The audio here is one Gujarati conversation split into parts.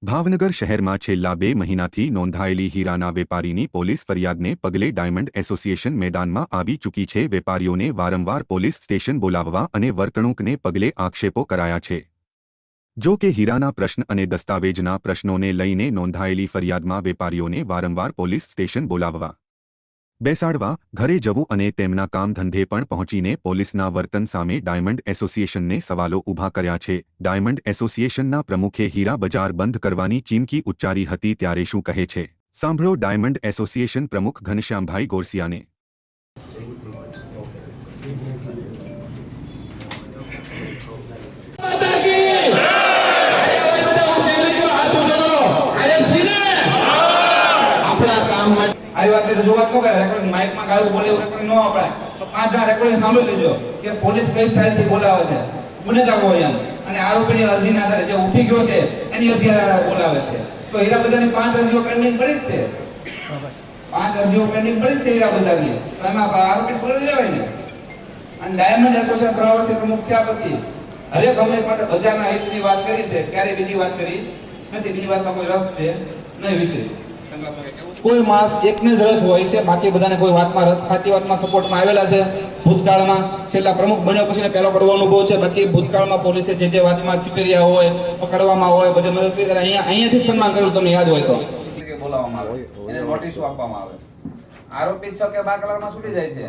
ભાવનગર શહેરમાં છેલ્લા 2 મહિનાથી નોંધાયેલી હીરાના વેપારીની પોલીસ ફરિયાદને પગલે ડાયમંડ એસોસિએશન મેદાનમાં આવી ચૂકી છે। વેપારીઓને વારંવાર પોલીસ સ્ટેશન બોલાવવા અને વર્તણૂકને પગલે આક્ષેપો કરાયા છે। જો કે હીરાના પ્રશ્ન અને દસ્તાવેજના પ્રશ્નોને લઈને નોંધાયેલી ફરિયાદમાં વેપારીઓને વારંવાર પોલીસ સ્ટેશન બોલાવવા, બેસાડવા, ઘરે જવું અને તેમના કામ ધંધે પણ પહોંચીને પોલીસના વર્તન સામે ડાયમંડ એસોસિએશનને સવાલો ઊભા કર્યા છે। ડાયમંડ એસોસિએશનના પ્રમુખે હીરા બજાર બંધ કરવાની ચીમકી ઉચ્ચારી હતી, ત્યારે શું કહે છે સાંભળો ડાયમંડ એસોસિએશન પ્રમુખ ઘનશ્યામભાઈ ગોરસિયાને। आई बात रजूआत नो करे रेकॉर्डिंग माइक में गायो बोले रेकॉर्डिंग नो आपणे तो 5 जण रेकॉर्डिंग સાંભળી લેજો કે પોલીસ કઈ સ્ટાઇલ થી બોલાવે છે ગુનેગાર હોય એમ અને આરોપીની અરજીના આધારે જે ઉઠી ગયો છે એની અરજી બોલાવે છે। તો હીરા બજારની 5 અરજીઓ પેન્ડિંગ પડી જ છે, 5 અરજીઓ પેન્ડિંગ પડી જ છે હીરા બજારની, તો એમાં આરોપી બોલી લેવાય ને। અને ડાયમંડ એસોસિએશન પ્રવૃત્તિ પ્રમુખ ત્યાં પછી હરેક હંમેશ માટે બજારના હિતની વાત કરી છે, ક્યારે બીજી વાત કરી નથી, બીજી વાતમાં કોઈ રસ છે નહીં વિશેષ। કોઈ માસ એકને જ રસ હોય છે, બાકી બધાને કોઈ વાતમાં રસ, સાચી વાતમાં સપોર્ટમાં આવેલા છે। ભૂતકાળમાં છેલ્લા પ્રમુખ બન્યા પછીને પહેલો કડવો અનુભવ છે, બાકી ભૂતકાળમાં પોલીસે જે વાતમાં ચીતરિયા હોય, પકડવામાં હોય, બધે મદદ કરી ત્યારે અહીંયાથી જ સન્માન કરેલું, તમને યાદ હોય તો બોલાવવામાં આવે, એને નોટિસો આપવામાં આવે। આરોપી 6 કે 12 કલાકમાં છૂટી જાય છે,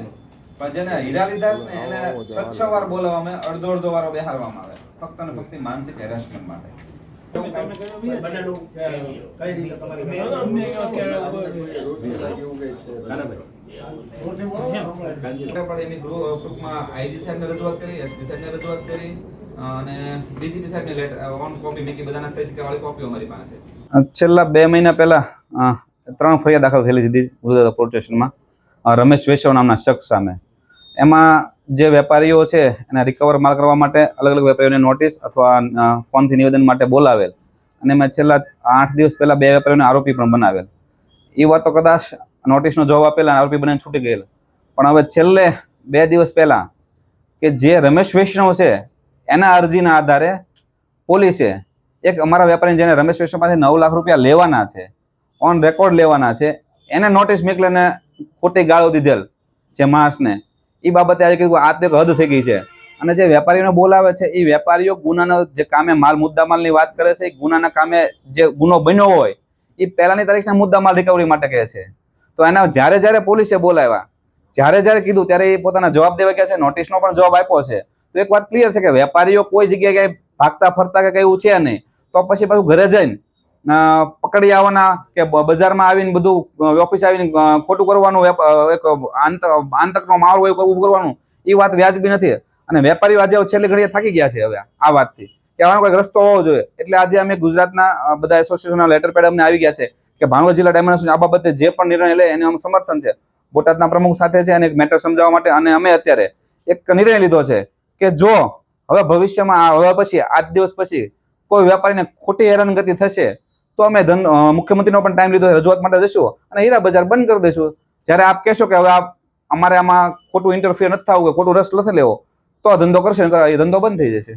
પણ જેને હીરા લીધા છે ને એને 6 વાર બોલાવવામાં, અડધો વારો બેહારવામાં આવે, ફક્ત ને ફક્ત માનસિક હેરાસમેન્ટ માટે। છેલ્લા 2 મહિના પહેલા 3 ફરિયાદ દાખલ થયેલી હતી ગુજરાત પોલીસ સ્ટેશનમાં રમેશ વૈષ્ણવ નામના શખ્સ સામે। એમાં જે વેપારીઓ છે એને રિકવર માલ કરવા માટે અલગ અલગ વેપારીઓને નોટિસ અથવા ફોનથી નિવેદન માટે બોલાવેલ, અને મેં છેલ્લા 8 દિવસ પહેલા 2 વેપારીઓને આરોપી પણ બનાવેલ। એ વાતો કદાચ નોટિસનો જવાબ આપેલા આરોપી બનીને છૂટી ગયેલ, પણ હવે છેલ્લે 2 દિવસ પહેલા કે જે રમેશ વૈષ્ણવ છે એના અરજીના આધારે પોલીસે એક અમારા વેપારી જેને રમેશ વૈષ્ણવ પાસે 9 લાખ રૂપિયા લેવાના છે, ઓન રેકોર્ડ લેવાના છે, એને નોટિસ મોકલીને ખોટી ગાળો દીધેલ જે માણસને। એ બાબતે આજે કીધું આ તો એક હદ થઈ ગઈ છે। અને જે વેપારીઓને બોલાવે છે એ વેપારીઓ ગુનાનો જે કામે માલ મુદ્દામાલની વાત કરે છે, એ ગુનાના કામે જે ગુનો બન્યો હોય એ પહેલાની તારીખના મુદ્દામાલ રિકવરી માટે કહે છે। તો એના જ્યારે પોલીસે બોલાવ્યા, જ્યારે કીધું ત્યારે એ પોતાના જવાબ દેવા ગયા છે, નોટિસનો પણ જવાબ આપ્યો છે। તો એક વાત ક્લિયર છે કે વેપારીઓ કોઈ જગ્યાએ ક્યાંય ભાગતા ફરતા કે કઈ છે નહીં, તો પછી પાછું ઘરે જઈને પકડી આવવાના કે બજારમાં આવીને બધું ઓફિસ આવીને ખોટું કરવાનું, એક આંતકનો માહોલ હોય ઉભું કરવાનું, એ વાત વ્યાજબી નથી। અને વેપારીઓ આજે છેલ્લી ઘડીએ થાકી ગયા છે હવે આ વાતથી કે આવાનો કોઈ રસ્તો હોવો જોઈએ। એટલે આજે અમે ગુજરાતના બધા એસોસિએશનના લેટર પેડ અમને આવી ગયા છે કે ભાવનગર જિલ્લા ડાયમંડ એસોસિએશન આ બાબતે જે પણ નિર્ણય લે એને અમે સમર્થન છે। બોટાદના પ્રમુખ સાથે છે અને એક મેટર સમજાવવા માટે, અને અમે અત્યારે એક નિર્ણય લીધો છે કે જો હવે ભવિષ્યમાં હવે પછી 8 દિવસ પછી કોઈ વેપારીને ખોટી હેરાનગતિ થશે તો અમે મુખ્યમંત્રીનો પણ ટાઈમ લીધો, રજૂઆત માટે જશું અને હીરા બજાર બંધ કરી દઈશું। જ્યારે આપ કહેશો કે હવે અમારે આમાં ખોટું ઇન્ટરફિયર નથી થવું, ખોટું રસ નથી લેવો, તો ધંધો કરશે, એ ધંધો બંધ થઈ જશે।